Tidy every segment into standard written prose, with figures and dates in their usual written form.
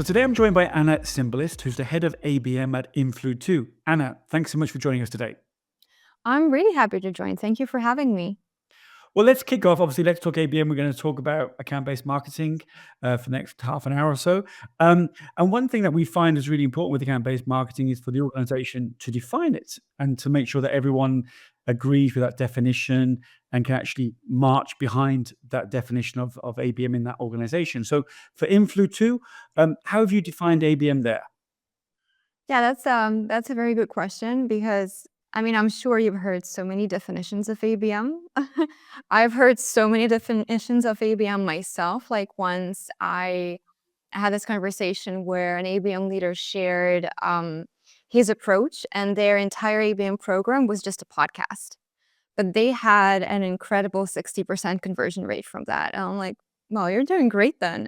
So today I'm joined by Anna Tsymbalist, who's the head of ABM at Influ2. Anna, thanks so much for joining us today. I'm really happy to join. Thank you for having me. Well, let's kick off. Obviously, let's talk ABM. We're going to talk about account-based marketing for the next half an hour or so. And one thing that we find is really important with account-based marketing is for the organization to define it and to make sure that everyone agrees with that definition and can actually march behind that definition of ABM in that organization. So for Influ2, how have you defined ABM there? Yeah, that's a very good question because I'm sure you've heard so many definitions of ABM. I've heard so many definitions of ABM myself. Like once I had this conversation where an ABM leader shared his approach, and their entire ABM program was just a podcast. But they had an incredible 60% conversion rate from that. And I'm like, well, you're doing great then.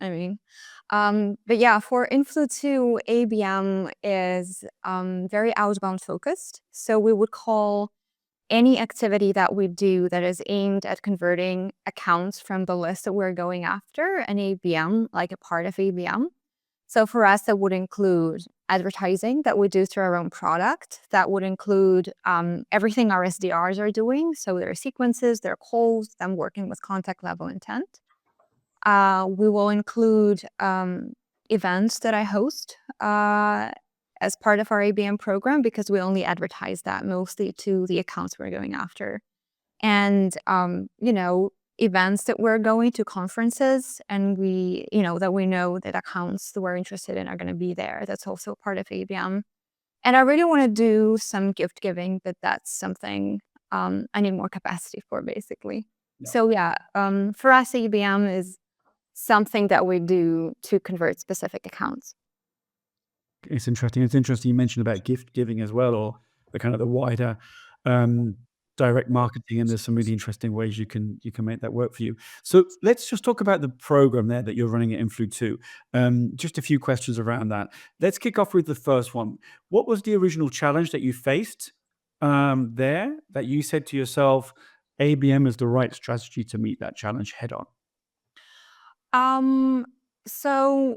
But yeah, for Influ2, ABM is very outbound focused. So we would call any activity that we do that is aimed at converting accounts from the list that we're going after an ABM, like a part of ABM. So for us, that would include advertising that we do through our own product. That would include everything our SDRs are doing. So their sequences, their calls, them working with contact level intent. We will include events that I host as part of our ABM program because we only advertise that mostly to the accounts we're going after. And, events that we're going to, conferences, and that we know that accounts that we're interested in are going to be there. That's also part of ABM. And I really want to do some gift giving, but that's something I need more capacity for, basically. Yeah. So yeah, for us, ABM is something that we do to convert specific accounts. It's interesting. It's interesting you mentioned about gift giving as well, or the kind of the wider direct marketing, and there's some really interesting ways you can make that work for you. So let's just talk about the program there that you're running at Influ2. Just a few questions around that. Let's kick off with the first one. What was the original challenge that you faced there that you said to yourself, ABM is the right strategy to meet that challenge head on? So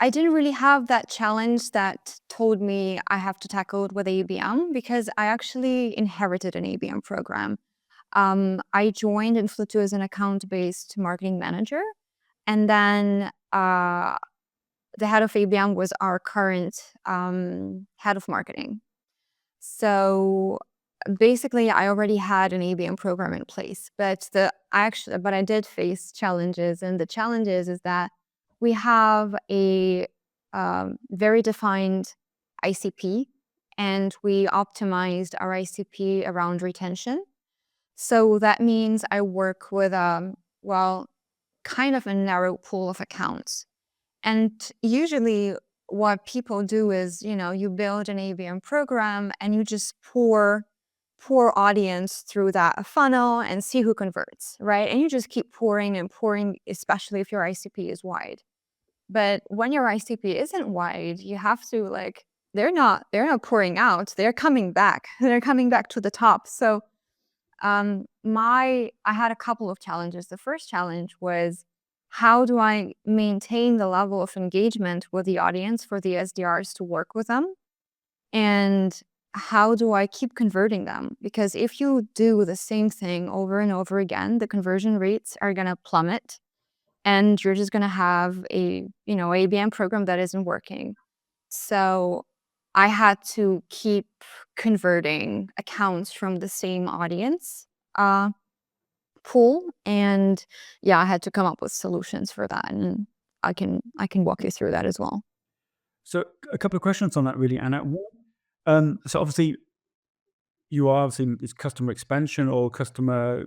I didn't really have that challenge that told me I have to tackle it with ABM because I actually inherited an ABM program. I joined Influ2 as an account-based marketing manager, and then the head of ABM was our current head of marketing. So basically, I already had an ABM program in place, but I did face challenges, and the challenges is that we have a very defined ICP, and we optimized our ICP around retention. So that means I work with kind of a narrow pool of accounts. And usually what people do is, you build an ABM program and you just pour audience through that funnel and see who converts, right? And you just keep pouring and pouring, especially if your ICP is wide. But when your ICP isn't wide, you have to they're not pouring out, they're coming back. They're coming back to the top. So I had a couple of challenges. The first challenge was, how do I maintain the level of engagement with the audience for the SDRs to work with them? And how do I keep converting them? Because if you do the same thing over and over again, the conversion rates are going to plummet, and you're just going to have a ABM program that isn't working. So I had to keep converting accounts from the same audience pool, and yeah, I had to come up with solutions for that, and I can walk you through that as well. So a couple of questions on that, really, Anna. So obviously, it's customer expansion or customer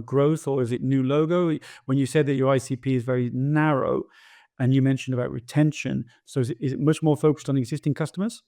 growth, or is it new logo? When you said that your ICP is very narrow, and you mentioned about retention, so is it much more focused on existing customers?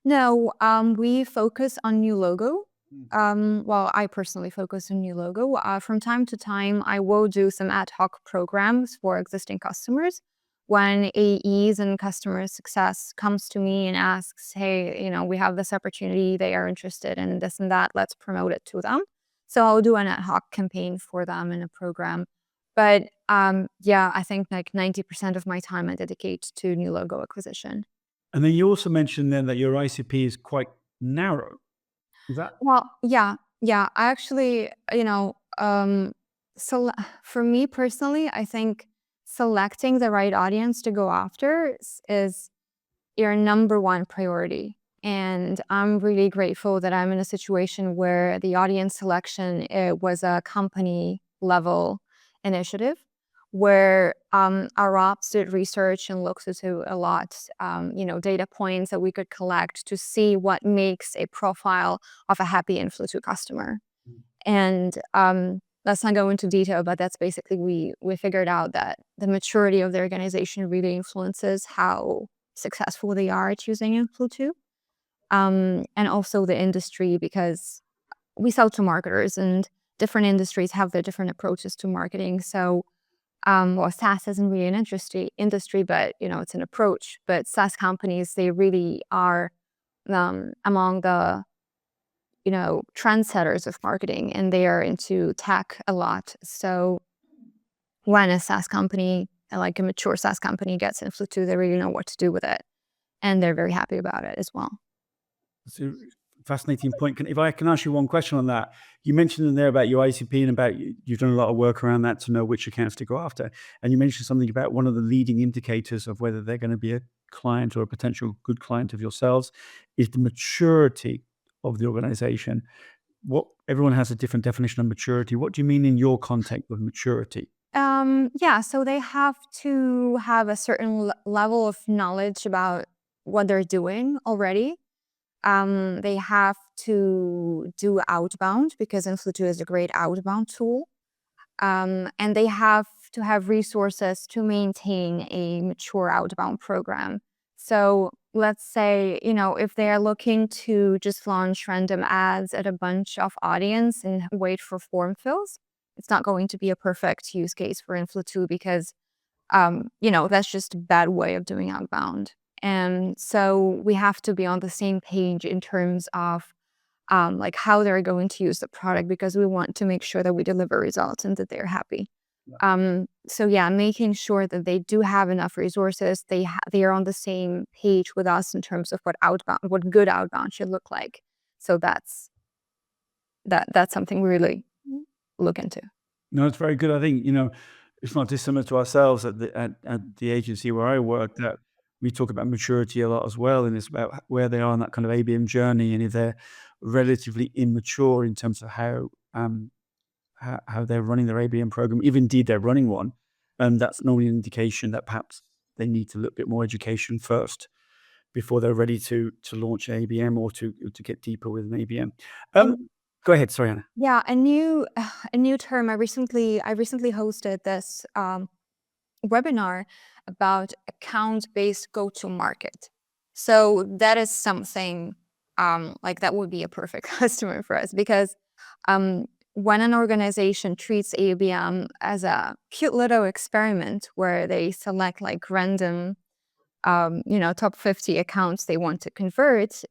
No, we focus on new logo. Well, I personally focus on new logo. From time to time, I will do some ad hoc programs for existing customers. When AEs and customer success comes to me and asks, hey, we have this opportunity, they are interested in this and that, let's promote it to them. So I'll do an ad hoc campaign for them in a program. But Yeah, I think like 90% of my time I dedicate to new logo acquisition. And then you also mentioned then that your ICP is quite narrow. Is that Well, yeah, yeah. I actually, so for me personally, I think selecting the right audience to go after is your number one priority. And I'm really grateful that I'm in a situation where the audience selection, it was a company level initiative where our ops did research and looked into a lot, data points that we could collect to see what makes a profile of a happy Influ2 customer. And let's not go into detail, but that's basically we figured out that the maturity of the organization really influences how successful they are at using Influ2. And also the industry, because we sell to marketers and different industries have their different approaches to marketing. So, well, SaaS isn't really an industry, but it's an approach. But SaaS companies, they really are among the trendsetters of marketing, and they are into tech a lot. So when a SaaS company, like a mature SaaS company, gets Influ2, they really know what to do with it, and they're very happy about it as well. It's a fascinating point. If I can ask you one question on that, you mentioned in there about your ICP and about you've done a lot of work around that to know which accounts to go after. And you mentioned something about one of the leading indicators of whether they're going to be a client or a potential good client of yourselves is the maturity of the organization. What everyone has a different definition of maturity. What do you mean in your context of maturity? Yeah, so they have to have a certain level of knowledge about what they're doing already. They have to do outbound because Influ2 is a great outbound tool. And they have to have resources to maintain a mature outbound program. So let's say, if they're looking to just launch random ads at a bunch of audience and wait for form fills, it's not going to be a perfect use case for Influ2 because, that's just a bad way of doing outbound. And so we have to be on the same page in terms of like how they're going to use the product because we want to make sure that we deliver results and that they're happy. So yeah, making sure that they do have enough resources, they are on the same page with us in terms of what good outbound should look like. So that's something we really look into. No, it's very good. I think, it's not dissimilar to ourselves at the agency where I work that we talk about maturity a lot as well. And it's about where they are on that kind of ABM journey. And if they're relatively immature in terms of how they're running their ABM program, if indeed they're running one, that's normally an indication that perhaps they need to look a bit more education first before they're ready to launch ABM or to get deeper with an ABM. And Go ahead. Sorry, Anna. yeah, a new term. I recently hosted this webinar about account-based go-to-market. So that is something like that would be a perfect customer for us because um, when an organization treats ABM as a cute little experiment where they select like random top 50 accounts they want to convert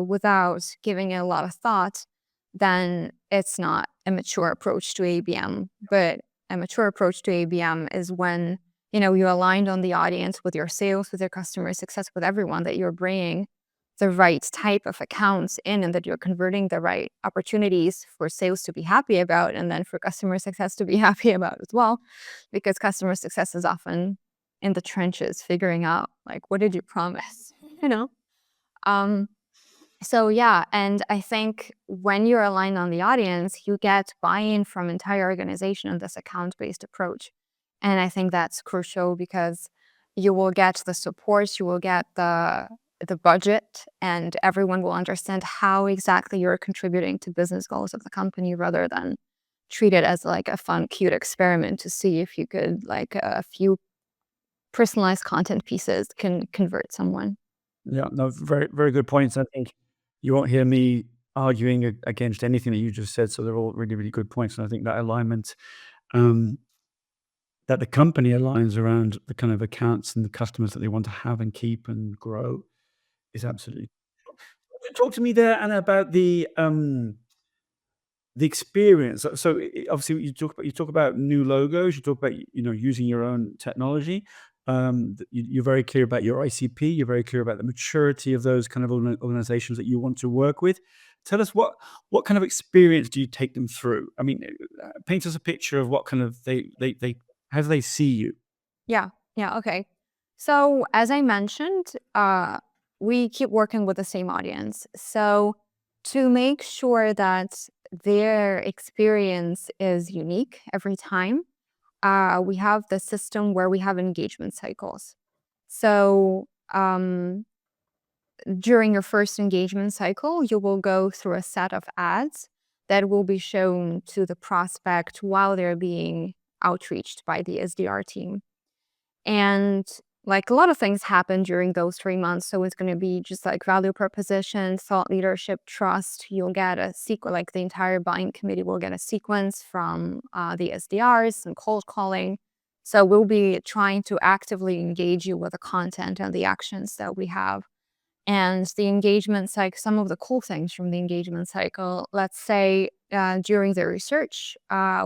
without giving it a lot of thought, then it's not a mature approach to ABM. But a mature approach to ABM is when, you aligned on the audience with your sales, with your customer success, with everyone, that you're bringing the right type of accounts in and that you're converting the right opportunities for sales to be happy about and then for customer success to be happy about as well. Because customer success is often in the trenches figuring out like what did you promise you know um so yeah, and I think when you're aligned on the audience you get buy-in from entire organization on this account-based approach, and I think that's crucial because you will get the support, you will get the budget, and everyone will understand how exactly you're contributing to business goals of the company rather than treat it as like a fun cute experiment to see if you could like a few personalized content pieces can convert someone. Yeah, no, very, very good points. I think you won't hear me arguing against anything that you just said. So they're all really, really good points. And I think that alignment, um, that the company aligns around the kind of accounts and the customers that they want to have and keep and grow is absolutely. Talk to me there, Anna, about the experience. So obviously you talk about new logos, you talk about, using your own technology. You're very clear about your ICP. You're very clear about the maturity of those kind of organizations that you want to work with. Tell us what kind of experience do you take them through? I mean, paint us a picture of what kind of they how do they see you? Yeah. Yeah. Okay. So as I mentioned, we keep working with the same audience. So to make sure that their experience is unique every time, we have the system where we have engagement cycles. So during your first engagement cycle, you will go through a set of ads that will be shown to the prospect while they're being outreached by the SDR team. And like a lot of things happen during those 3 months. So it's going to be just like value proposition, thought leadership, trust. You'll get a sequence, like the entire buying committee will get a sequence from the SDRs and cold calling. So we'll be trying to actively engage you with the content and the actions that we have. And the engagement cycle, some of the cool things from the engagement cycle, let's say during the research,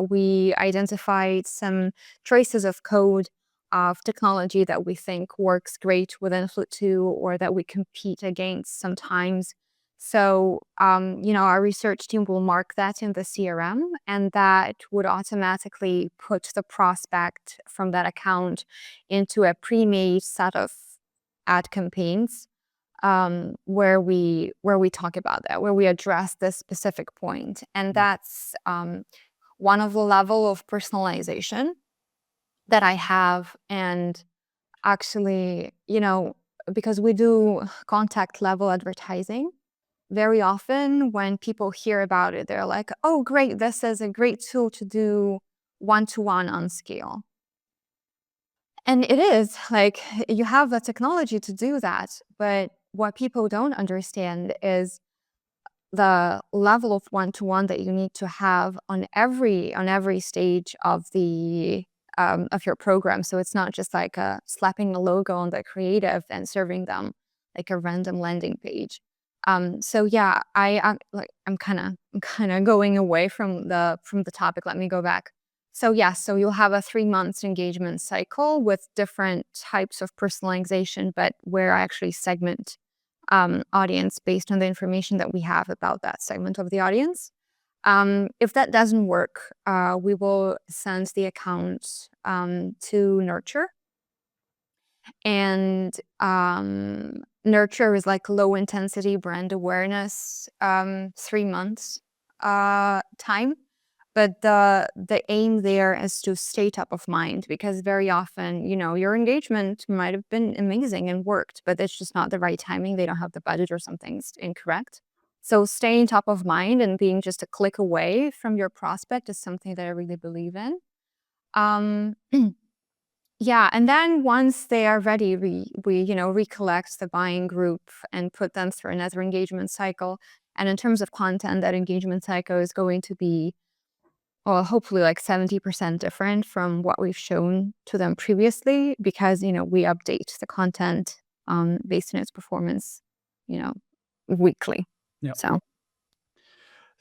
we identified some traces of code of technology that we think works great with Influ2 or that we compete against sometimes. So, our research team will mark that in the CRM, and that would automatically put the prospect from that account into a pre-made set of ad campaigns where we talk about that, where we address this specific point. And that's one of the level of personalization that I have. And actually, because we do contact level advertising, very often when people hear about it, they're like, oh, great, this is a great tool to do one-to-one on scale. And it is like you have the technology to do that, but what people don't understand is the level of one-to-one that you need to have on every stage of your program. So it's not just like slapping a logo on the creative and serving them like a random landing page. So yeah, I'm kind of going away from the topic. Let me go back. So yeah, so you'll have a 3 months engagement cycle with different types of personalization, but where I actually segment audience based on the information that we have about that segment of the audience. If that doesn't work, we will send the account to nurture. And nurture is like low intensity brand awareness, 3 months time. But the aim there is to stay top of mind, because very often, your engagement might have been amazing and worked, but it's just not the right timing. They don't have the budget or something's incorrect. So staying top of mind and being just a click away from your prospect is something that I really believe in. Um, yeah, and then once they are ready, we recollect the buying group and put them through another engagement cycle. And in terms of content, that engagement cycle is going to be, well, hopefully like 70% different from what we've shown to them previously, because, we update the content based on its performance, you know, weekly. Yeah. So,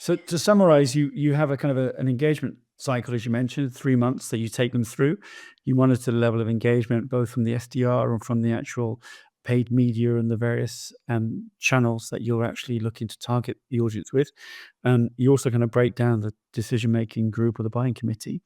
So to summarize, you have a kind of an engagement cycle, as you mentioned, 3 months that you take them through. You monitor the level of engagement, both from the SDR and from the actual paid media and the various channels that you're actually looking to target the audience with. And you also kind of break down the decision-making group or the buying committee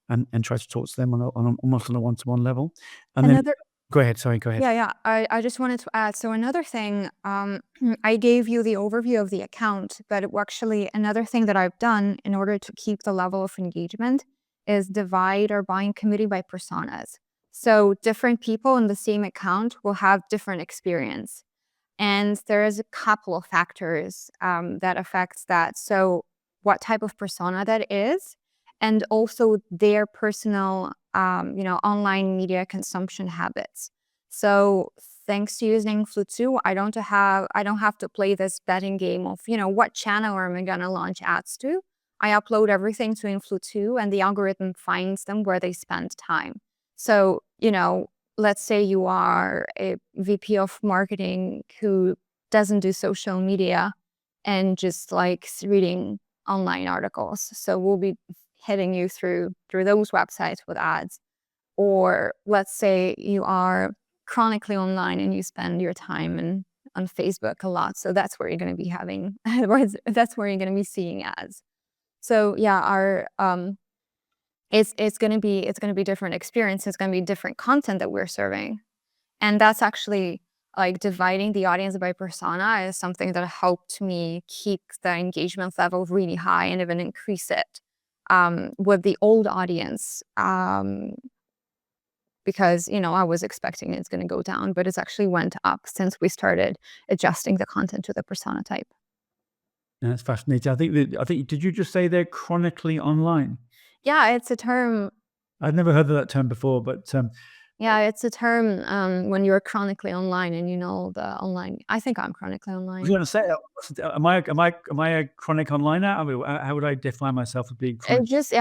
and try to talk to them almost on a one-to-one level. And then, another go ahead. Sorry, go ahead. Yeah. I just wanted to add. So another thing, I gave you the overview of the account, but actually another thing that I've done in order to keep the level of engagement is divide our buying committee by personas. So different people in the same account will have different experience. And there is a couple of factors that affects that. So what type of persona that is, and also their personal, online media consumption habits. So thanks to using Influ2, I don't have to play this betting game of, what channel am I gonna launch ads to? I upload everything to Influ2 and the algorithm finds them where they spend time. So, let's say you are a VP of marketing who doesn't do social media and just likes reading online articles. So we'll be hitting you through those websites with ads. Or let's say you are chronically online and you spend your time on Facebook a lot. So that's where you're going to be having, that's where you're going to be seeing ads. So yeah, our it's going to be different experience. It's going to be different content that we're serving, and that's actually like dividing the audience by persona is something that helped me keep the engagement level really high and even increase it with the old audience. Because, I was expecting it's gonna go down, but it's actually went up since we started adjusting the content to the persona type. That's fascinating. Did you just say they're chronically online? Yeah, it's a term I'd never heard of that term before, but, when you're chronically online and you know the online I think I'm chronically I was online. gonna say, am I a chronic onliner? I mean, how would I define myself as being It chronic? just you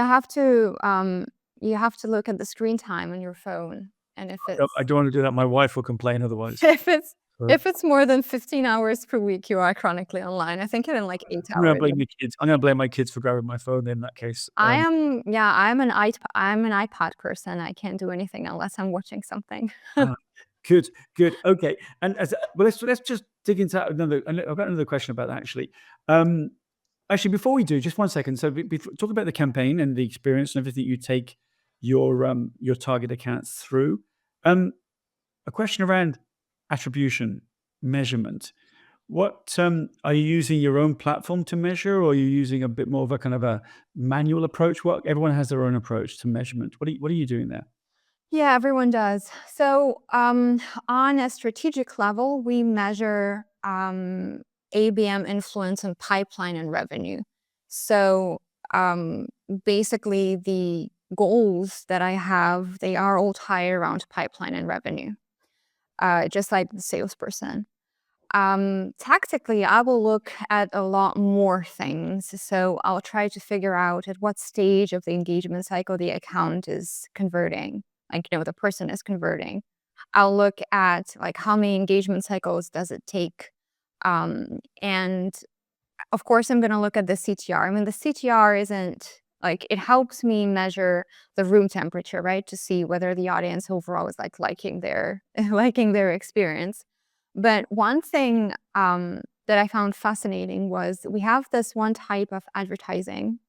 have to look at the screen time on your phone, and if I it's don't wanna do that. My wife will complain otherwise. if it's So, if it's more than 15 hours per week, you are chronically online. I think even like 8 I'm gonna hours. blame the kids. I'm gonna blame my kids for grabbing my phone in that case. I'm an iPad person. I can't do anything unless I'm watching something. Ah, good, good. Okay, and well, let's just dig into another. I've got another question about that actually. Um, Actually, before we do, just one second. So, talk about the campaign and the experience and everything you take your target accounts through. Um, a question around attribution, measurement. What are you using your own platform to measure, or are you using a bit more of a kind of a manual approach? What Everyone has their own approach to measurement. What are you doing there? Yeah, everyone does. So, on a strategic level, we measure ABM influence and pipeline and revenue. So, um, basically, the goals that I have, they are all tied around pipeline and revenue, just like the salesperson. Tactically, I will look at a lot more things. So I'll try to figure out at what stage of the engagement cycle the account is converting, like, the person is converting. I'll look at like how many engagement cycles does it take. And of course, I'm going to look at the CTR. I mean, the CTR isn't like it helps me measure the room temperature, right? To see whether the audience overall is like liking their liking their experience. But one thing that I found fascinating was we have this one type of advertising.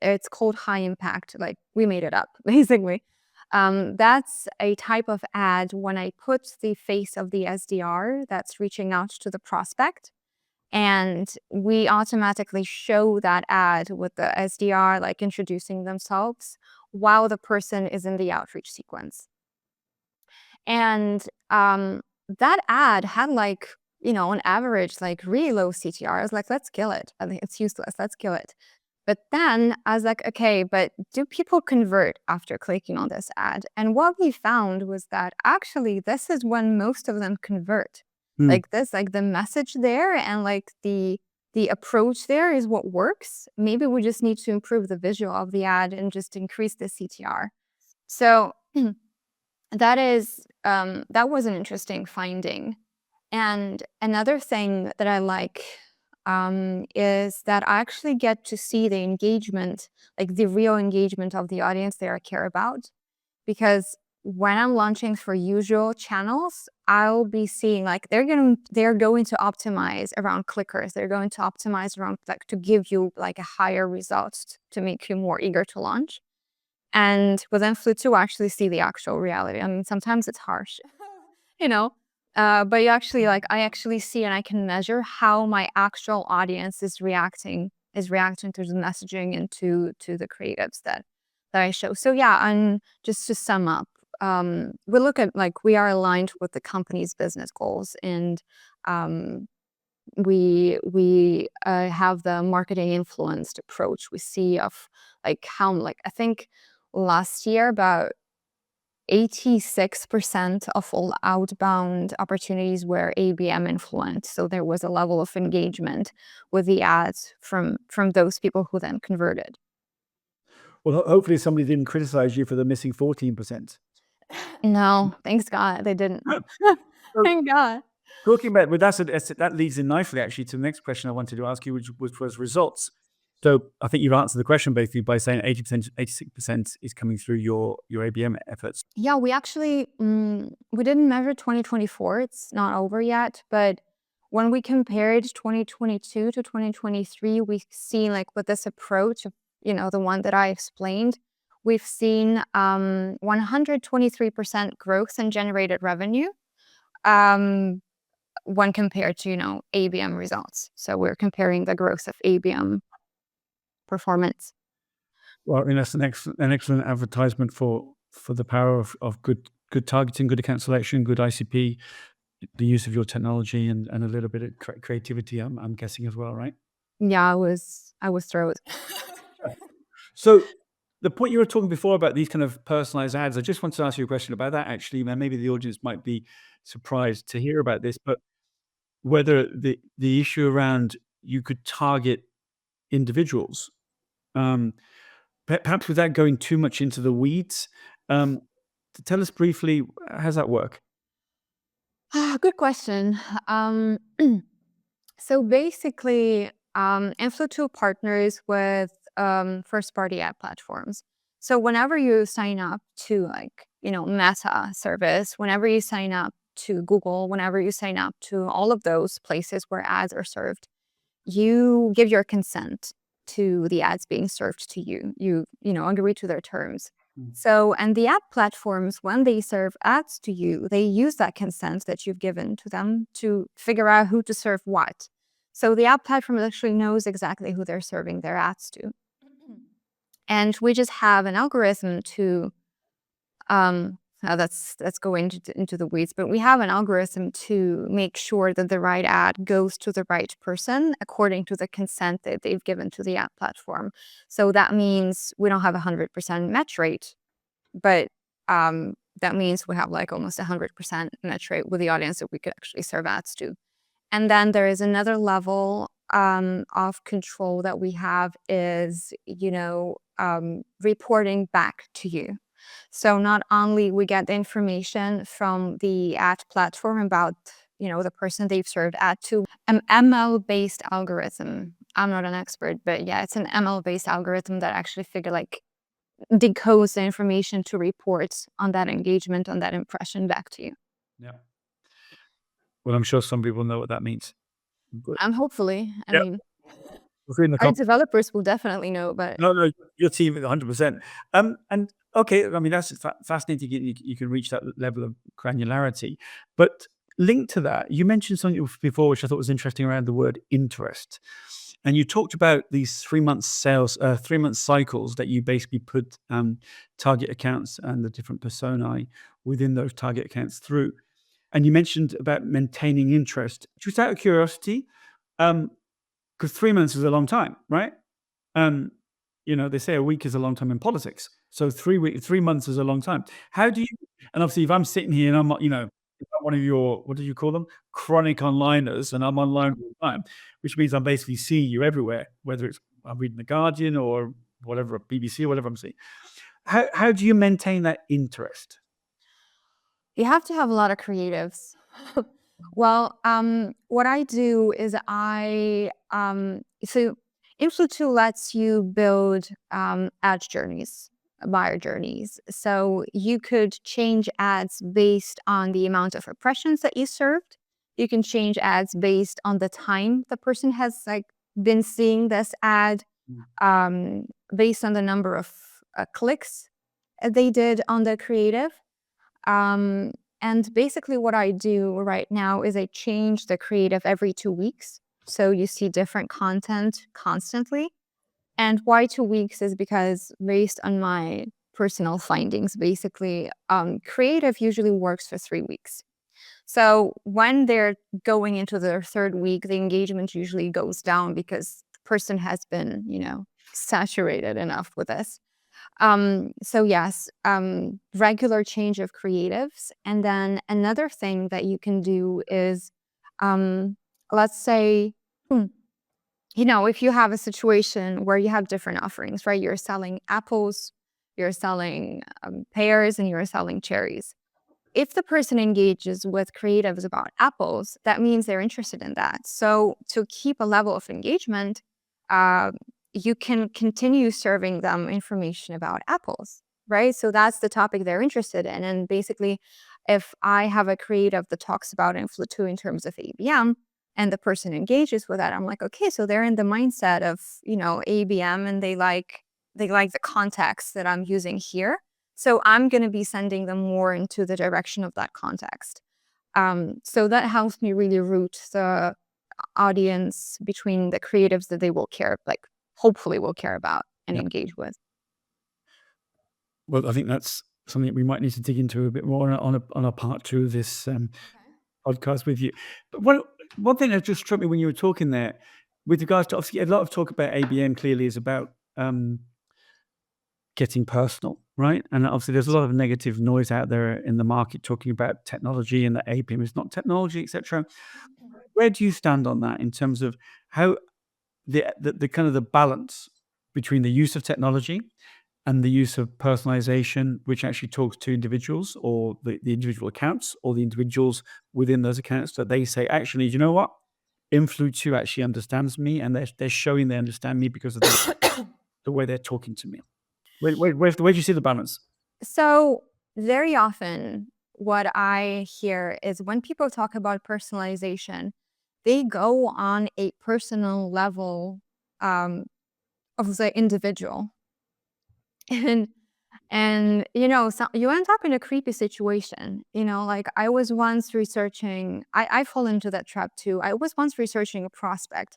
It's called high impact. Like we made it up, basically. That's a type of ad when I put the face of the SDR that's reaching out to the prospect, and we automatically show that ad with the SDR like introducing themselves while the person is in the outreach sequence. And that ad had like, on average, like really low CTR. I was like, let's kill it. I think it's useless. Let's kill it. But then I was like, okay, but do people convert after clicking on this ad? And what we found was that actually this is when most of them convert. Hmm. Like this, like the message there and like the approach there is what works. Maybe we just need to improve the visual of the ad and just increase the CTR. So that was an interesting finding. And another thing that I like is that I actually get to see the engagement, like the real engagement of the audience that I care about. Because when I'm launching for usual channels, I'll be seeing like they're going to optimize around clickers. They're going to optimize around like to give you like a higher result to make you more eager to launch. And with Influ2, I actually see the actual reality. I mean, sometimes it's harsh, you know, but I actually see and I can measure how my actual audience is reacting to the messaging and to the creatives that I show. So yeah, and just to sum up, we look at like we are aligned with the company's business goals, and um, we have the marketing influenced approach. We see of like how like I think last year about 86% of all outbound opportunities were ABM influenced. So there was a level of engagement with the ads from those people who then converted. Well, hopefully somebody didn't criticize you for the missing 14%. No, thanks God they didn't. So, Thank God. talking about, that leads in nicely actually to the next question I wanted to ask you, which was results. So I think you've answered the question basically by saying 80%, 86% is coming through your ABM efforts. Yeah, we actually we didn't measure 2024. It's not over yet, but when we compared 2022 to 2023, we've seen like with this approach of, the one that I explained, we've seen 123% growth in generated revenue um, when compared to, ABM results. So we're comparing the growth of ABM performance. Well, that's an excellent advertisement for the power of good targeting, good account selection, good ICP, the use of your technology, and a little bit of creativity. I'm guessing as well, right? Yeah, I was thrilled. So the point you were talking before about these kind of personalized ads, I just want to ask you a question about that. Actually, man, maybe the audience might be surprised to hear about this, but whether the issue around you could target individuals. Um, Perhaps without going too much into the weeds, um, tell us briefly, how does that work? Good question. Um, so basically, Influ2 partners with first-party ad platforms. So whenever you sign up to like, Meta service, whenever you sign up to Google, whenever you sign up to all of those places where ads are served, you give your consent to the ads being served to you. You agree to their terms. Mm. So, and the ad platforms, when they serve ads to you, they use that consent that you've given to them to figure out who to serve what. So the ad platform actually knows exactly who they're serving their ads to. And we just have an algorithm to that's going into the weeds, but we have an algorithm to make sure that the right ad goes to the right person according to the consent that they've given to the ad platform. So that means we don't have 100% match rate, but that means we have like almost 100% match rate with the audience that we could actually serve ads to. And then there is another level of control that we have is, reporting back to you. So not only we get the information from the ad platform about, the person they've served ad to, an ML-based algorithm. I'm not an expert, but yeah, it's an ML-based algorithm that actually decodes the information to report on that engagement, on that impression back to you. Yeah. Well, I'm sure some people know what that means. But Hopefully, I yeah, mean, we'll see in the our com developers will definitely know, but no, no, your team is 100%. And okay, I mean, that's fascinating. You can reach that level of granularity. But linked to that, you mentioned something before, which I thought was interesting around the word interest. And you talked about these 3-month sales, 3-month cycles that you basically put target accounts and the different personae within those target accounts through. And you mentioned about maintaining interest. Just out of curiosity, because 3 months is a long time, right? Um, they say a week is a long time in politics. So 3 months is a long time. How do you and obviously, if I'm sitting here and I'm not, if I'm one of your, what do you call them? Chronic onliners, and I'm online all the time, which means I'm basically seeing you everywhere, whether it's I'm reading The Guardian or whatever, BBC or whatever I'm seeing. How do you maintain that interest? you have to have a lot of creatives. Well, what I do is so Influ2 lets you build ad journeys, buyer journeys. So you could change ads based on the amount of impressions that you served. You can change ads based on the time the person has like been seeing this ad, Mm. based on the number of clicks they did on the creative. Um, and basically, what I do right now is I change the creative every 2 weeks. So you see different content constantly. And why 2 weeks is because, based on my personal findings, basically, creative usually works for 3 weeks. So when they're going into their third week, the engagement usually goes down because the person has been, saturated enough with this. So yes, regular change of creatives. And then another thing that you can do is, um, let's say, hmm, if you have a situation where you have different offerings, right? You're selling apples, you're selling pears, and you're selling cherries. If the person engages with creatives about apples, that means they're interested in that. So to keep a level of engagement, uh, you can continue serving them information about apples, right? So that's the topic they're interested in. And basically, if I have a creative that talks about Influ2 in terms of ABM and the person engages with that, I'm like, okay, so they're in the mindset of, ABM, and they like the context that I'm using here. So I'm going to be sending them more into the direction of that context. So that helps me really route the audience between the creatives that they will care, like hopefully will care about and Yeah. engage with. Well, I think that's something we might need to dig into a bit more on a part two of this podcast with you. But one thing that just struck me when you were talking there, with regards to obviously a lot of talk about ABM clearly is about getting personal, right? And obviously there's a lot of negative noise out there in the market talking about technology and that ABM is not technology, etc. Where do you stand on that in terms of how the kind of the balance between the use of technology and the use of personalization, which actually talks to individuals or the individual accounts or the individuals within those accounts that they say, actually, do you know what? Influ2 actually understands me, and they're showing they understand me because of the way they're talking to me. Where do you see the balance? So, very often, what I hear is when people talk about personalization, they go on a personal level um, of the individual. And so you end up in a creepy situation. Like I was once researching, I fall into that trap too. I was once researching a prospect,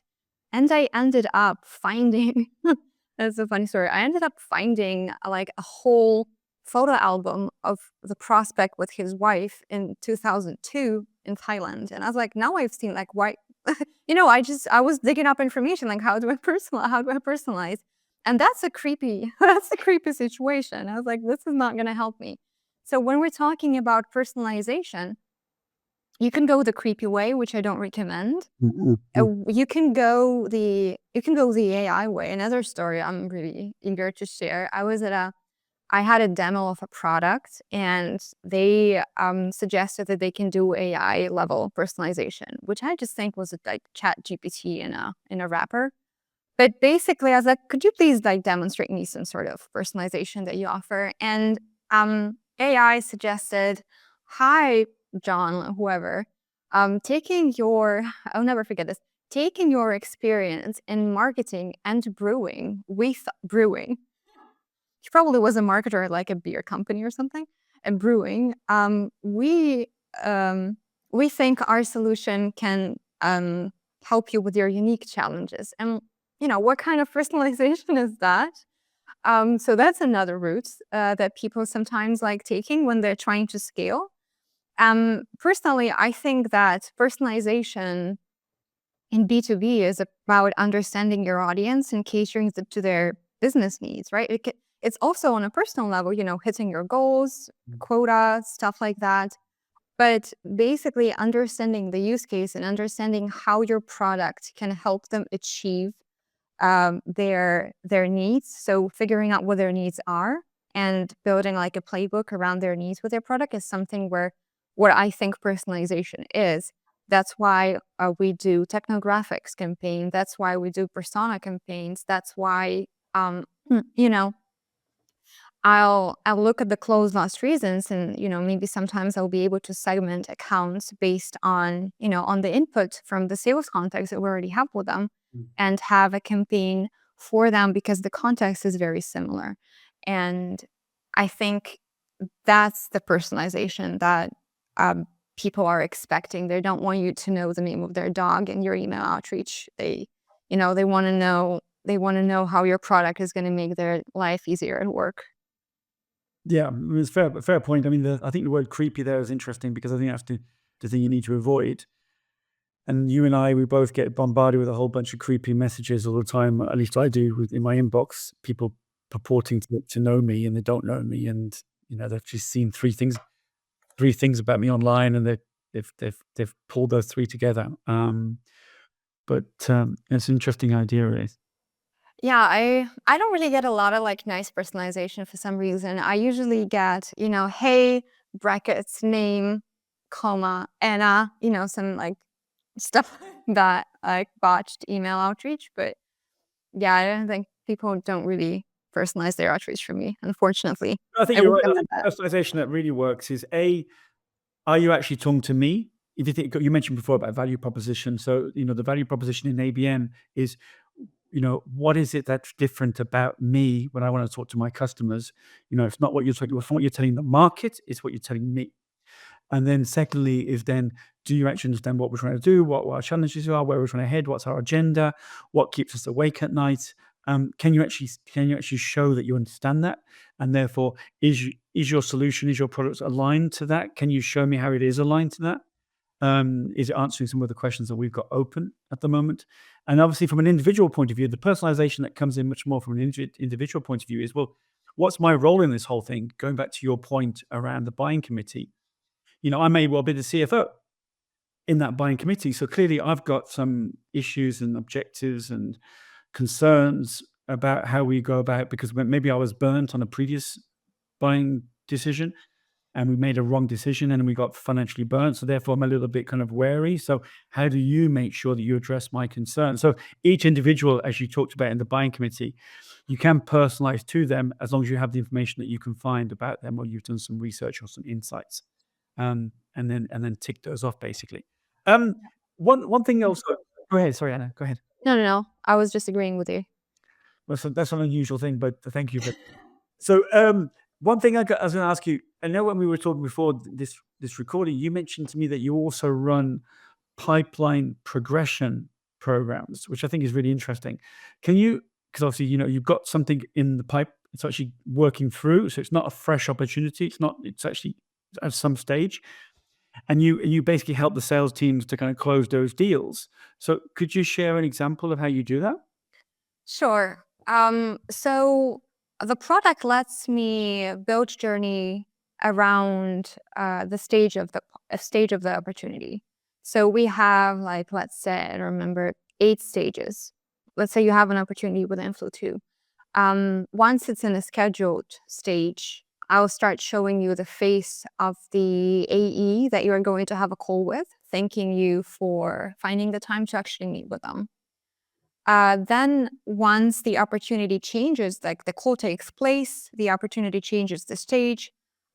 and I ended up finding that's a funny story. I ended up finding like a whole photo album of the prospect with his wife in 2002 in Thailand. And I was like, now I've seen like why I was digging up information like how do I personalize? And that's a creepy that's a creepy situation. I was like, this is not gonna help me. So when we're talking about personalization, you can go the creepy way, which I don't recommend. Mhm, mm. You can go the AI way. Another story I'm really eager to share. I had a demo of a product, and they suggested that they can do AI level personalization, which I just think was like Chat GPT in a wrapper. But basically, I was like, could you please like demonstrate me some sort of personalization that you offer? And AI suggested, hi, John, whoever, taking your, I'll never forget this, taking your experience in marketing and brewing with brewing. He probably was a marketer at like a beer company or something. And brewing, we think our solution can help you with your unique challenges. And what kind of personalization is that? So that's another route that people sometimes like taking when they're trying to scale. Personally, I think that personalization in B2B is about understanding your audience and catering to their business needs, right? It's also on a personal level, hitting your goals, quota, stuff like that. But basically, understanding the use case and understanding how your product can help them achieve their needs. So figuring out what their needs are and building like a playbook around their needs with their product is something where what I think personalization is. That's why we do technographics campaign. That's why we do persona campaigns. That's why you know I'll look at the close loss reasons, and maybe sometimes I'll be able to segment accounts based on the input from the sales context that we already have with them, Mm. and have a campaign for them because the context is very similar. And I think that's the personalization that people are expecting. They don't want you to know the name of their dog in your email outreach. They want to know how your product is going to make their life easier at work. Yeah, it's fair point. I mean, I think the word creepy there is interesting because I think that's the thing you need to avoid. And you and I, we both get bombarded with a whole bunch of creepy messages all the time. At least I do in my inbox. People purporting to know me and they don't know me, and they've just seen three things about me online, and they've pulled those three together. But it's an interesting idea, really. Yeah, I don't really get a lot of like nice personalization for some reason. I usually get, hey, brackets, name, comma, Anna, some like stuff that like botched email outreach. But Yeah, I don't think people don't really personalize their outreach for me, unfortunately. I think I you're wish right. I them the think best. personalization that really works is are you actually talking to me? If you think you mentioned before about value proposition, so the value proposition in ABM is, what is it that's different about me when I want to talk to my customers? It's not it's not what you're telling the market, it's what you're telling me. And then secondly is then, do you actually understand what we're trying to do, what our challenges are, where we're trying to head, what's our agenda, what keeps us awake at night? Can you actually show that you understand that? And therefore, is your solution, is your product aligned to that? Can you show me how it is aligned to that? Is it answering some of the questions that we've got open at the moment? And obviously, from an individual point of view, the personalization that comes in much more from an individual point of view is, well, what's my role in this whole thing? Going back to your point around the buying committee, I may well be the CFO in that buying committee. So clearly, I've got some issues and objectives and concerns about how we go about, because maybe I was burnt on a previous buying decision and we made a wrong decision and we got financially burnt. So therefore, I'm a little bit kind of wary. So how do you make sure that you address my concerns? So each individual, as you talked about in the buying committee, you can personalize to them as long as you have the information that you can find about them, or you've done some research or some insights, and then tick those off basically. Um, one thing else. Go ahead. Sorry, Anna. Go ahead. No, no, no. I was just agreeing with you. That's an unusual thing, but thank you for. So, one thing I was going to ask you. I know when we were talking before this recording, you mentioned to me that you also run pipeline progression programs, which I think is really interesting. Can you? Because obviously, you've got something in the pipe. It's actually working through, so it's not a fresh opportunity. It's not. It's actually at some stage. And you basically help the sales teams to kind of close those deals. So could you share an example of how you do that? Sure. So the product lets me build journey around the stage of the opportunity. So we have, like, let's say, I remember, 8 stages. Let's say you have an opportunity with Influ2. Once it's in a scheduled stage, I'll start showing you the face of the AE that you're going to have a call with, thanking you for finding the time to actually meet with them. Then once the opportunity changes, like the call takes place, the opportunity changes the stage,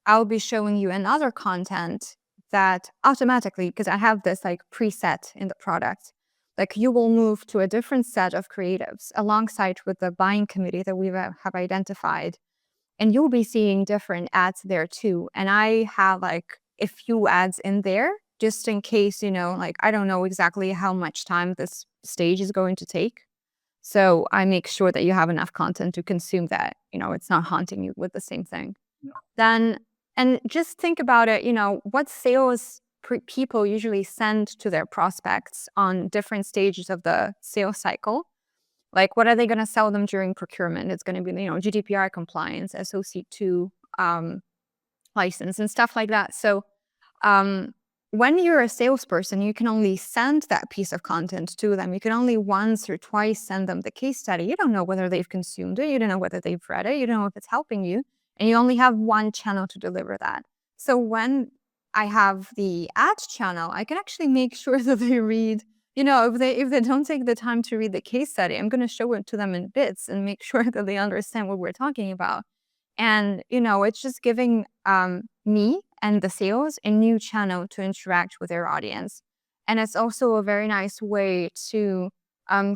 I'll be showing you another content that automatically, because I have this like preset in the product, like you will move to a different set of creatives alongside with the buying committee that we have identified. And you'll be seeing different ads there too. And I have like a few ads in there just in case, like I don't know exactly how much time this stage is going to take. So I make sure that you have enough content to consume that, it's not haunting you with the same thing. Yeah. Then, and just think about it, what sales people usually send to their prospects on different stages of the sales cycle. Like, what are they going to sell them during procurement? It's going to be, GDPR compliance, SOC2 license, and stuff like that. So, um, when you're a salesperson, you can only send that piece of content to them. You can only once or twice send them the case study. You don't know whether they've consumed it. You don't know whether they've read it. You don't know if it's helping you. And you only have one channel to deliver that. So when I have the ad channel, I can actually make sure that they read, if they don't take the time to read the case study, I'm going to show it to them in bits and make sure that they understand what we're talking about. And, it's just giving me and the sales a new channel to interact with their audience. And it's also a very nice way to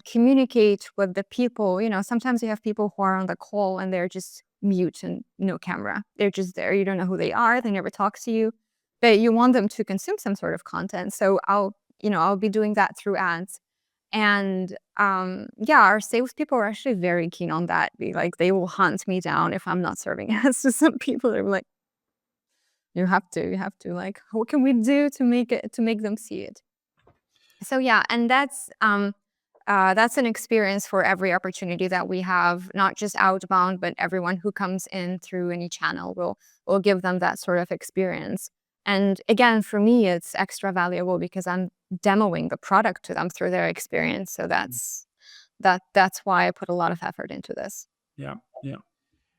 communicate with the people. Sometimes you have people who are on the call and they're just mute and no camera. They're just there. You don't know who they are. They never talk to you, but you want them to consume some sort of content. So I'll be doing that through ads. And yeah, our salespeople are actually very keen on that. They will hunt me down if I'm not serving ads to some people. They're like, you have to, like, what can we do to make them see it? So yeah, and that's an experience for every opportunity that we have, not just outbound, but everyone who comes in through any channel will give them that sort of experience. And again, for me, it's extra valuable because I'm demoing the product to them through their experience. So that's why I put a lot of effort into this. Yeah, yeah.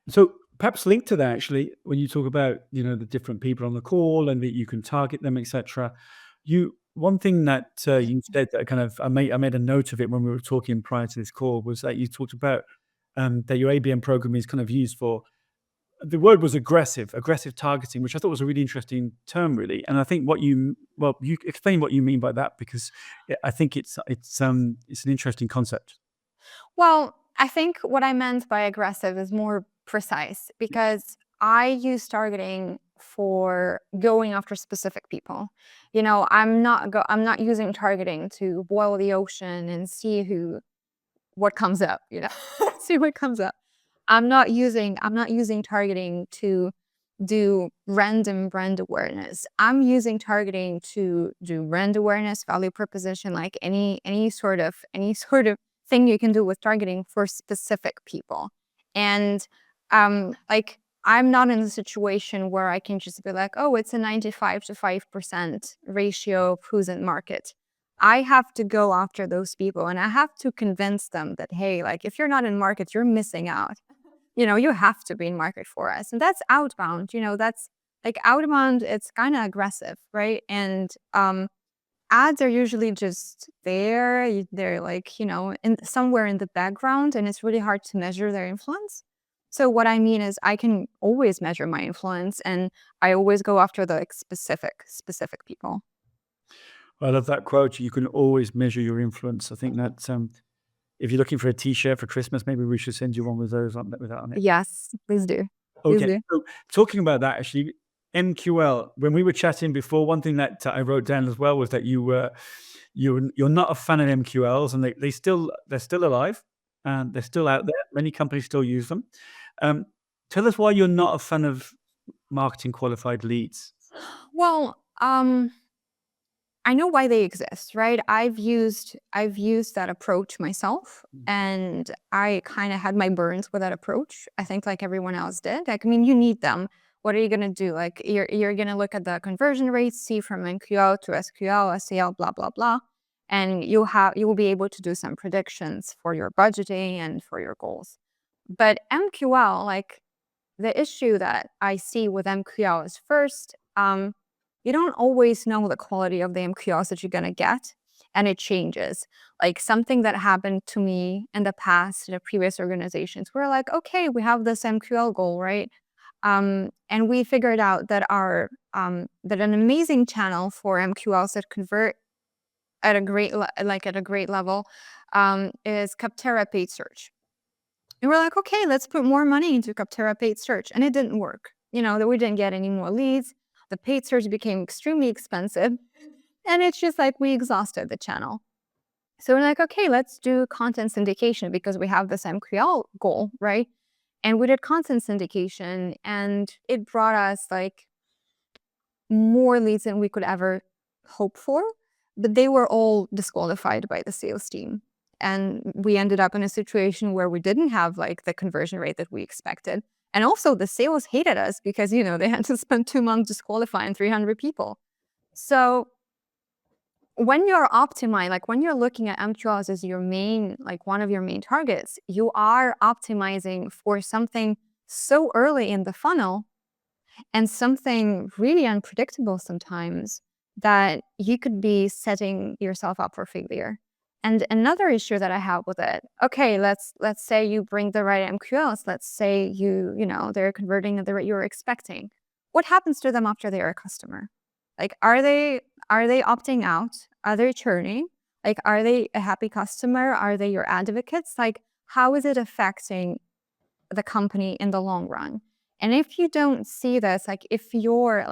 So perhaps linked to that, actually, when you talk about the different people on the call and that you can target them, etc. You one thing that you said that I made a note of it when we were talking prior to this call was that you talked about that your ABM program is kind of used for the word was aggressive targeting, which I thought was a really interesting term, really. And I think you explain what you mean by that because I think it's an interesting concept. Well, I think what I meant by aggressive is more precise because I use targeting for going after specific people. I'm not using targeting to boil the ocean and see what comes up, see what comes up. I'm not using targeting to do random brand awareness. I'm using targeting to do brand awareness, value proposition, like any sort of thing you can do with targeting for specific people. And like I'm not in a situation where I can just be like, oh, it's a 95 to 5% ratio of who's in market. I have to go after those people and I have to convince them that, hey, like if you're not in market, you're missing out. You have to be in market for us. And that's outbound, that's like outbound, it's kind of aggressive, right? And ads are usually just there. They're like, in somewhere in the background, and it's really hard to measure their influence. So what I mean is I can always measure my influence and I always go after the like, specific people. I love that quote. You can always measure your influence. I think that if you're looking for a T-shirt for Christmas, maybe we should send you one with those on with that on it. Yes, please do. Please Okay, do. so talking about that, actually, MQL. When we were chatting before, one thing that I wrote down as well was that you're not a fan of MQLs, and they're still alive, and they're still out there. Many companies still use them. Um, Tell us why you're not a fan of marketing qualified leads. Well, I know why they exist, right? I've used that approach myself and I kind of had my burns with that approach. I think like everyone else did. Like, I mean, you need them. What are you gonna do? Like you're gonna look at the conversion rates, see from MQL to SQL, SEL, blah, blah, blah. And you will be able to do some predictions for your budgeting and for your goals. But MQL, like the issue that I see with MQL is first, you don't always know the quality of the MQLs that you're gonna get, and it changes. Like something that happened to me in the past, in the previous organizations, we're like, okay, we have this MQL goal, right? And we figured out that that an amazing channel for MQLs that convert at a great level is Capterra paid search. And we're like, okay, let's put more money into Capterra paid search. And it didn't work. That we didn't get any more leads. The paid search became extremely expensive. And it's just like we exhausted the channel. So we're like, okay, let's do content syndication because we have this MQL goal, right? And we did content syndication and it brought us like more leads than we could ever hope for, but they were all disqualified by the sales team. And we ended up in a situation where we didn't have like the conversion rate that we expected. And also the sales hated us because, they had to spend 2 months disqualifying 300 people. So when you're optimizing, like when you're looking at MQLs as your main, like one of your main targets, you are optimizing for something so early in the funnel and something really unpredictable sometimes that you could be setting yourself up for failure. And another issue that I have with it, okay, let's say you bring the right MQLs. Let's say they're converting at the rate you're expecting. What happens to them after they are a customer? Like, are they opting out? Are they churning? Like, are they a happy customer? Are they your advocates? Like, how is it affecting the company in the long run? And if you don't see this, like if you're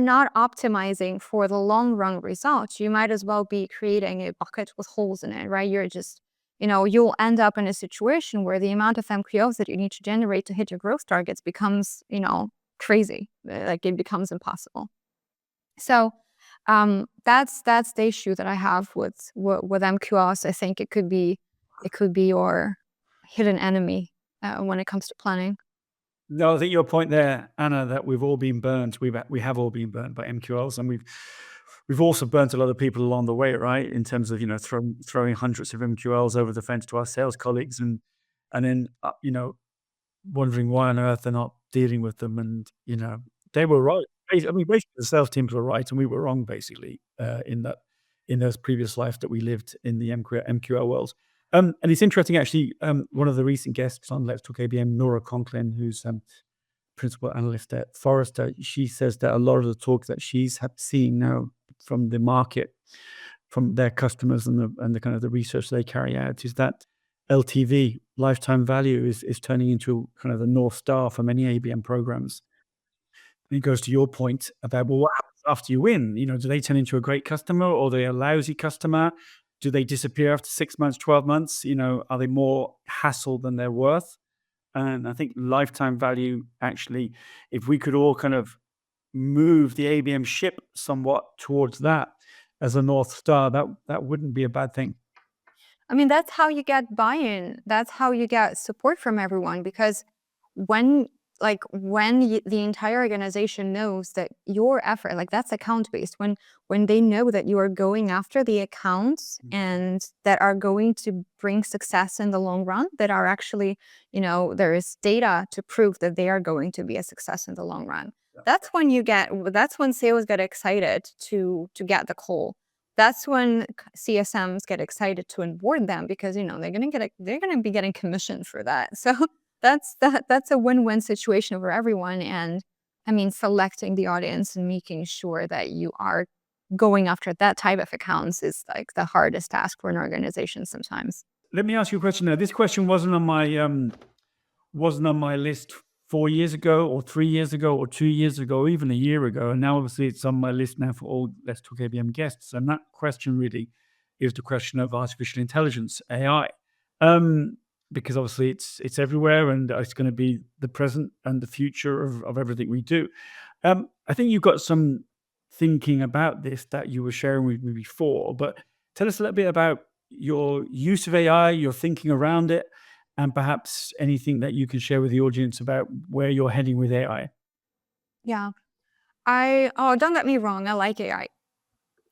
not optimizing for the long run results, you might as well be creating a bucket with holes in it, right? You're just, you'll end up in a situation where the amount of MQLs that you need to generate to hit your growth targets becomes, crazy. Like it becomes impossible. So that's the issue that I have with MQLs. I think it could be your hidden enemy when it comes to planning. No, I think your point there, Anna, that we've all been burned. We have all been burned by MQLs, and we've also burnt a lot of people along the way, right? In terms of throwing hundreds of MQLs over the fence to our sales colleagues, and then wondering why on earth they're not dealing with them. And they were right. basically, the sales teams were right and we were wrong, basically, in those previous lives that we lived in the MQL worlds. And it's interesting, actually. One of the recent guests on Let's Talk ABM, Nora Conklin, who's principal analyst at Forrester, she says that a lot of the talk that she's seeing now from the market, from their customers and the kind of the research they carry out, is that LTV, lifetime value, is turning into kind of the North Star for many ABM programs. And it goes to your point about, well, what happens after you win? Do they turn into a great customer, or are they a lousy customer? Do they disappear after 6 months, 12 months? Are they more hassle than they're worth? And I think lifetime value, actually, if we could all kind of move the ABM ship somewhat towards that as a North Star, that wouldn't be a bad thing. I mean, that's how you get buy-in. That's how you get support from everyone, because when the entire organization knows that your effort, like, that's account based, when they know that you are going after the accounts and that are going to bring success in the long run, that are actually, there is data to prove that they are going to be a success in the long run. That's when sales get excited to get the call. That's when CSMs get excited to onboard them, because they're gonna be getting commission for that. So that's a win-win situation for everyone. And I mean, selecting the audience and making sure that you are going after that type of accounts is like the hardest task for an organization sometimes. Let me ask you a question now. This question wasn't on my list 4 years ago or 3 years ago or 2 years ago or even a year ago, and now obviously it's on my list now for all Let's Talk ABM guests. And that question really is the question of artificial intelligence, AI, because obviously it's everywhere, and it's going to be the present and the future of everything we do. I think you've got some thinking about this that you were sharing with me before, but tell us a little bit about your use of AI, your thinking around it, and perhaps anything that you can share with the audience about where you're heading with AI. Yeah. Don't get me wrong, I like AI.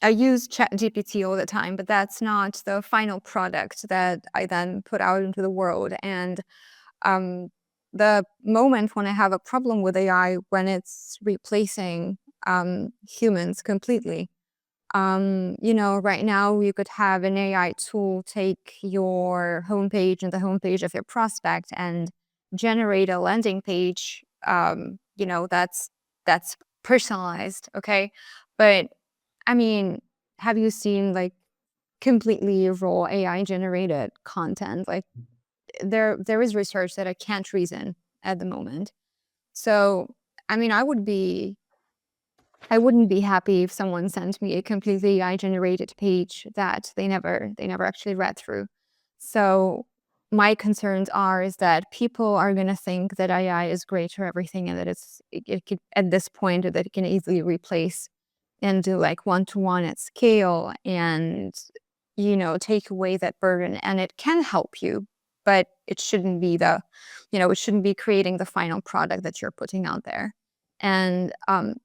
I use ChatGPT all the time, but that's not the final product that I then put out into the world. And um, the moment when I have a problem with AI, when it's replacing humans completely. Right now you could have an AI tool take your homepage and the homepage of your prospect and generate a landing page. That's personalized, okay? But I mean, have you seen like completely raw AI generated content? Like, there is research that I can't reason at the moment. So I mean, I wouldn't be happy if someone sent me a completely AI generated page that they never actually read through. So my concerns is that people are going to think that AI is great for everything, and that it could, at this point, that it can easily replace and do like one-to-one at scale, and take away that burden. And it can help you, but it shouldn't be it shouldn't be creating the final product that you're putting out there. And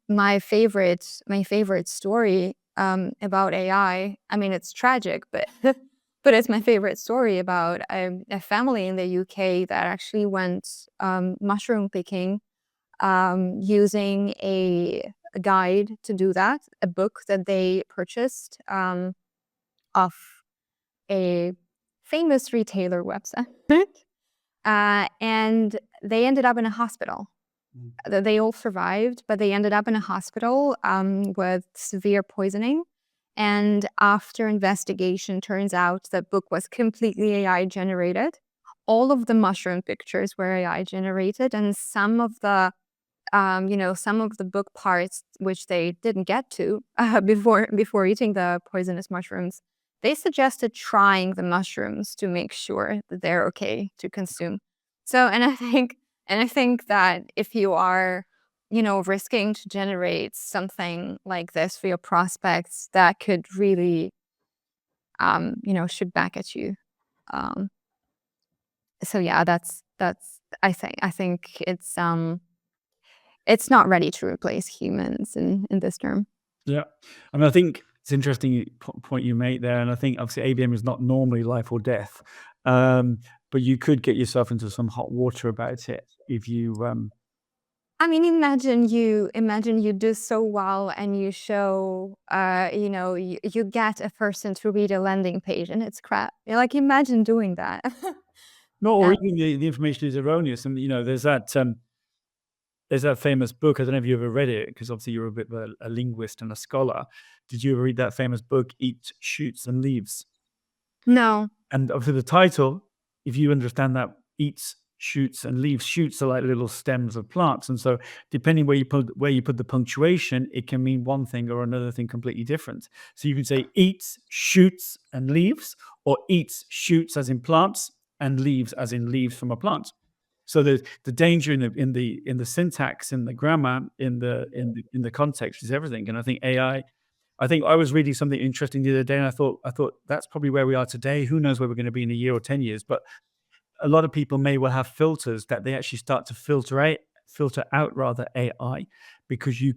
my favorite story about AI, I mean, it's tragic, but but it's my favorite story about a family in the UK that actually went mushroom picking, using a guide to do that, a book that they purchased off a famous retailer website. And they ended up in a hospital. They all survived, but they ended up in a hospital with severe poisoning. And after investigation, turns out the book was completely AI generated. All of the mushroom pictures were AI generated, and some of the book parts, which they didn't get to before eating the poisonous mushrooms, they suggested trying the mushrooms to make sure that they're okay to consume. So, and I think that if you are, risking to generate something like this for your prospects, that could really, shoot back at you. Um, so yeah, that's I think it's not ready to replace humans in this term. Yeah. I mean, I think it's interesting point you make there, and I think obviously ABM is not normally life or death, but you could get yourself into some hot water about it if you I mean, imagine you do so well and you show, you get a person to read a landing page and it's crap. You're like, imagine doing that. No, or And even the information is erroneous. And there's that famous book. I don't know if you ever read it, because obviously you're a bit of a linguist and a scholar. Did you ever read that famous book, Eat, Shoots, and Leaves? no. And obviously the title, if you understand that, eats, shoots, and leaves. Shoots are like little stems of plants, and so depending where you put the punctuation, it can mean one thing or another thing completely different. So you can say eats, shoots, and leaves, or eats, shoots as in plants, and leaves as in leaves from a plant. So the danger in the syntax, in the grammar, in the context is everything. And I think AI. I think I was reading something interesting the other day, and I thought that's probably where we are today. Who knows where we're going to be in a year or 10 years? But a lot of people may well have filters that they actually start to filter out rather AI, because you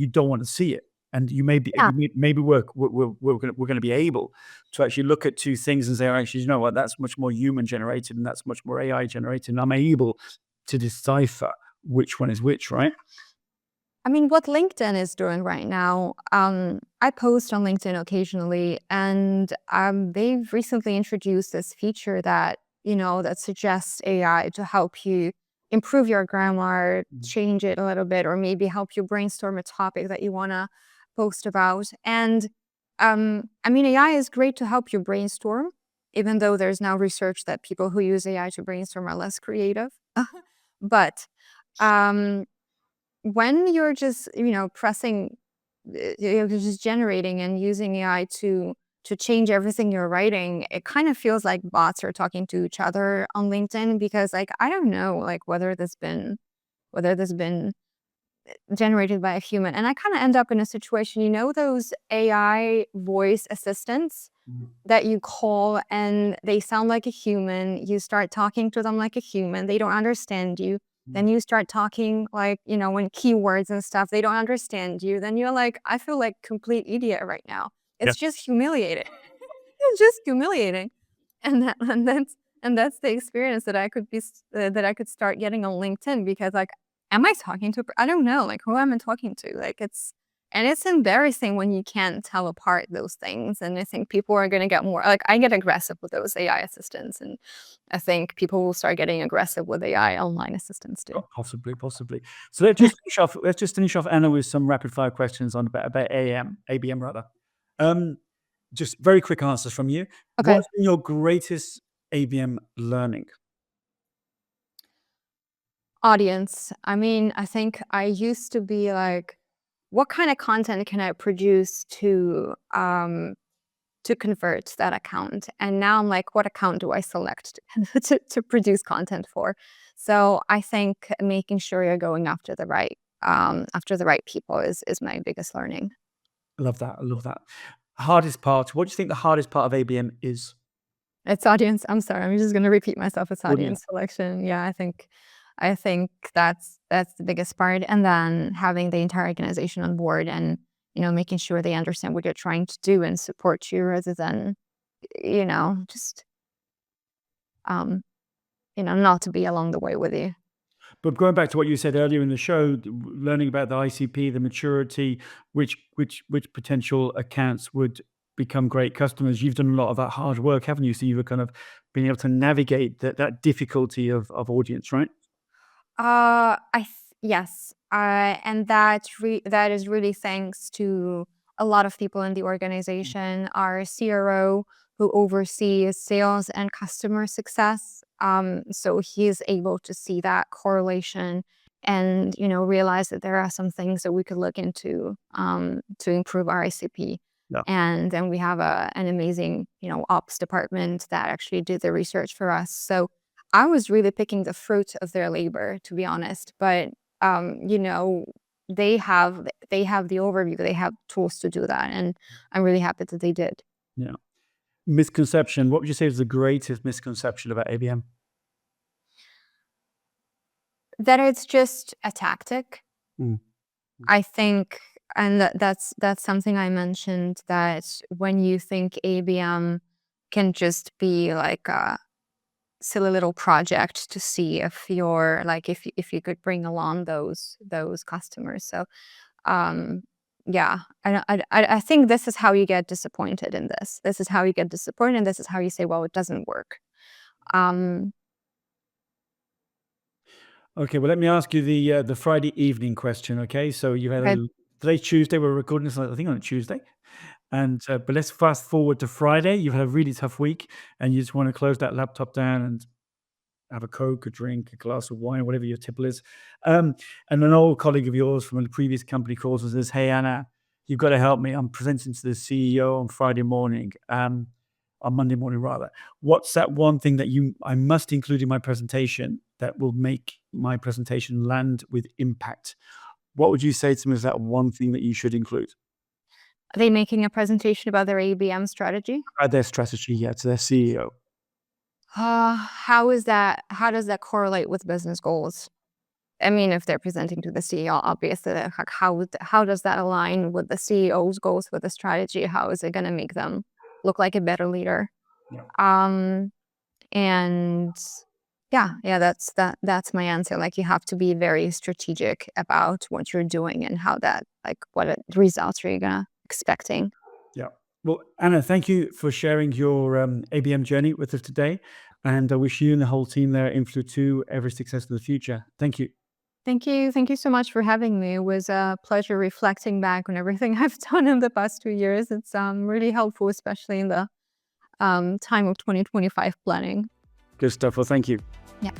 don't want to see it, and you may be Yeah. maybe we're going to be able to actually look at two things and say, oh, actually, you know what, that's much more human generated and that's much more AI generated, and I'm able to decipher which one is which, right? I mean, what LinkedIn is doing right now, I post on LinkedIn occasionally, and they've recently introduced this feature that suggests AI to help you improve your grammar, change it a little bit, or maybe help you brainstorm a topic that you want to post about. And I mean, AI is great to help you brainstorm, even though there's now research that people who use AI to brainstorm are less creative. But um, when you're just, pressing, you're just generating and using AI to change everything you're writing, it kind of feels like bots are talking to each other on LinkedIn because, like, I don't know, like, whether this been generated by a human. And I kind of end up in a situation, those AI voice assistants Mhm. that you call and they sound like a human. You start talking to them like a human. They don't understand you. Then you start talking like, when keywords and stuff, they don't understand you. Then you're like, I feel like complete idiot right now. Yeah. It's just humiliating. It's just humiliating. And that's the experience that I could start getting on LinkedIn because, like, am I talking to I don't know, like, who am I talking to? Like, it's embarrassing when you can't tell apart those things, and I think people are gonna get more like, I get aggressive with those AI assistants, and I think people will start getting aggressive with AI online assistants too. Oh, possibly. So let's just finish off, Anna, with some rapid fire questions on about ABM rather. Um, just very quick answers from you. Okay. What's been your greatest ABM learning? Audience. I mean, I think I used to be like, what kind of content can I produce to convert that account? And now I'm like, what account do I select to produce content for? So I think making sure you're going after the right people is my biggest learning. Love that. I love that. Hardest part. What do you think the hardest part of ABM is? It's audience. I'm sorry. I'm just gonna repeat myself. It's Audience. audience selection. Yeah, I think that's the biggest part. And then having the entire organization on board and, making sure they understand what you're trying to do and support you rather than, just um, not to be along the way with you. But going back to what you said earlier in the show, learning about the ICP, the maturity, which potential accounts would become great customers. You've done a lot of that hard work, haven't you? So you've kind of been able to navigate that difficulty of audience, right? Yes, and that is really thanks to a lot of people in the organization. Our CRO, who oversees sales and customer success, so he is able to see that correlation and realize that there are some things that we could look into to improve our ICP. Yeah. And then we have an amazing ops department that actually did the research for us. So I was really picking the fruit of their labor, to be honest. But they have the overview, they have tools to do that, and I'm really happy that they did. Yeah. Misconception. What would you say is the greatest misconception about ABM? That it's just a tactic, Mm. I think, and that's something I mentioned, that when you think ABM can just be like silly little project to see if you're like if you could bring along those customers. So um, yeah, I think this is how you get disappointed in this. This is how you get disappointed, and this is how you say, well, it doesn't work. Um, Okay, well, let me ask you the Friday evening question. Okay, so you had okay, today's Tuesday. We're recording this, I think, on a Tuesday, and but let's fast forward to Friday. You've had a really tough week, and you just want to close that laptop down and have a Coke, a drink, a glass of wine, whatever your tipple is. And an old colleague of yours from a previous company calls and says, "Hey, Anna, you've got to help me. I'm presenting to the CEO on Friday morning, on Monday morning rather. What's that one thing that I must include in my presentation that will make my presentation land with impact?" What would you say to me is that one thing that you should include? are they making a presentation about their ABM strategy? Their strategy, yeah, to their CEO. How is that? How does that correlate with business goals? I mean, if they're presenting to the CEO, obviously, like how does that align with the CEO's goals with the strategy? How is it going to make them look like a better leader? Yeah. Um, and yeah, that's my answer. Like you have to be very strategic about what you're doing and how that like results are you gonna expecting. Yeah. Well, Anna, thank you for sharing your ABM journey with us today. And I wish you and the whole team there at Influ2 every success in the future. Thank you. Thank you. Thank you so much for having me. It was a pleasure reflecting back on everything I've done in the past 2 years. It's really helpful, especially in the time of 2025 planning. Good stuff. Well, thank you. Yeah.